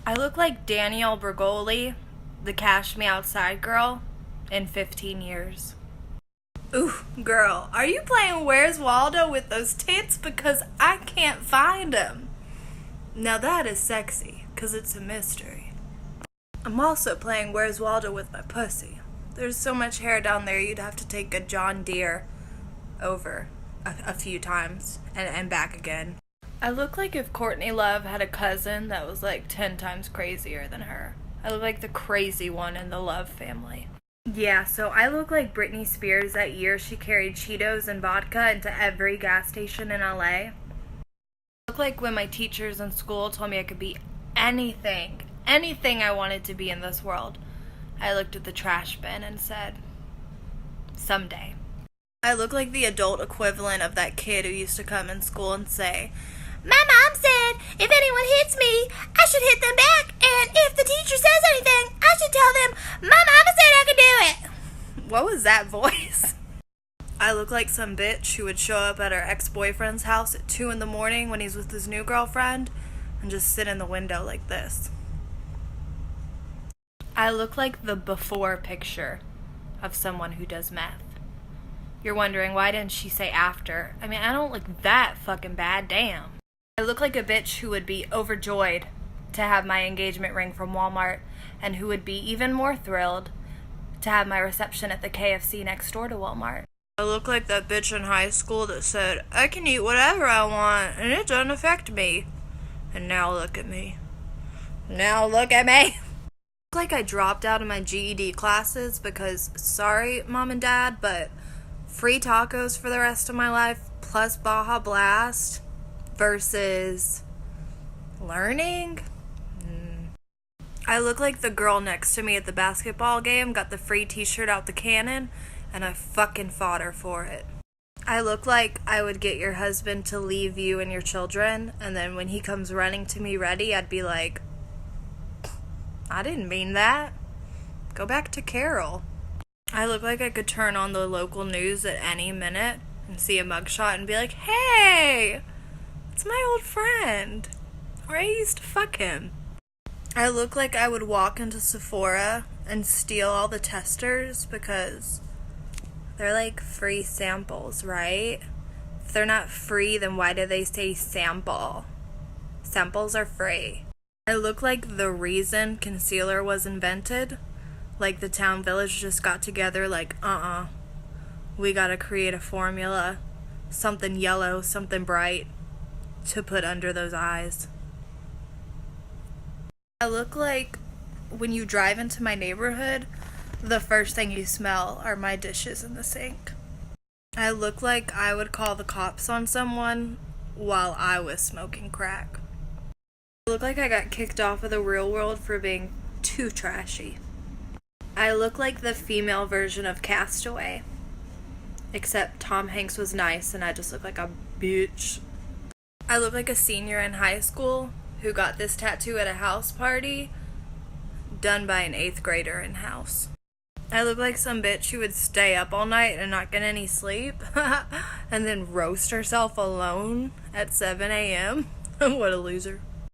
I look like Danielle Bergoli, the Cash Me Outside girl, in 15 years. Ooh, girl, are you playing Where's Waldo with those tits? Because I can't find them. Now that is sexy, because it's a mystery. I'm also playing Where's Waldo with my pussy. There's so much hair down there you'd have to take a John Deere over a few times and back again. I look like if Courtney Love had a cousin that was like 10 times crazier than her. I look like the crazy one in the Love family. Yeah, so I look like Britney Spears that year she carried Cheetos and vodka into every gas station in LA. I look like when my teachers in school told me I could be anything I wanted to be in this world. I looked at the trash bin and said, someday. I look like the adult equivalent of that kid who used to come in school and say, "My mom said if anyone hits me, I should hit them back, and if the teacher says anything, I should tell them, my mama said I could do it." What was that voice? I look like some bitch who would show up at her ex-boyfriend's house at 2 in the morning when he's with his new girlfriend and just sit in the window like this. I look like the before picture of someone who does meth. You're wondering, why didn't she say after? I mean, I don't look that fucking bad, damn. I look like a bitch who would be overjoyed to have my engagement ring from Walmart and who would be even more thrilled to have my reception at the KFC next door to Walmart. I look like that bitch in high school that said, "I can eat whatever I want and it doesn't affect me." And now look at me. Now look at me. I look like I dropped out of my GED classes because, sorry, Mom and Dad, but free tacos for the rest of my life plus Baja Blast versus learning? I look like the girl next to me at the basketball game got the free t-shirt out the cannon and I fucking fought her for it. I look like I would get your husband to leave you and your children, and then when he comes running to me ready, I'd be like, "I didn't mean that. Go back to Carol." I look like I could turn on the local news at any minute and see a mugshot and be like, "Hey, it's my old friend. Or I used to fuck him." I look like I would walk into Sephora and steal all the testers because they're like free samples, right? If they're not free, then why do they say sample? Samples are free. I look like the reason concealer was invented. Like the town village just got together like, we gotta create a formula, something yellow, something bright, to put under those eyes. I look like when you drive into my neighborhood, the first thing you smell are my dishes in the sink. I look like I would call the cops on someone while I was smoking crack. I look like I got kicked off of the real world for being too trashy. I look like the female version of Castaway, except Tom Hanks was nice and I just look like a bitch. I look like a senior in high school who got this tattoo at a house party done by an 8th grader in house. I look like some bitch who would stay up all night and not get any sleep and then roast herself alone at 7 a.m. What a loser.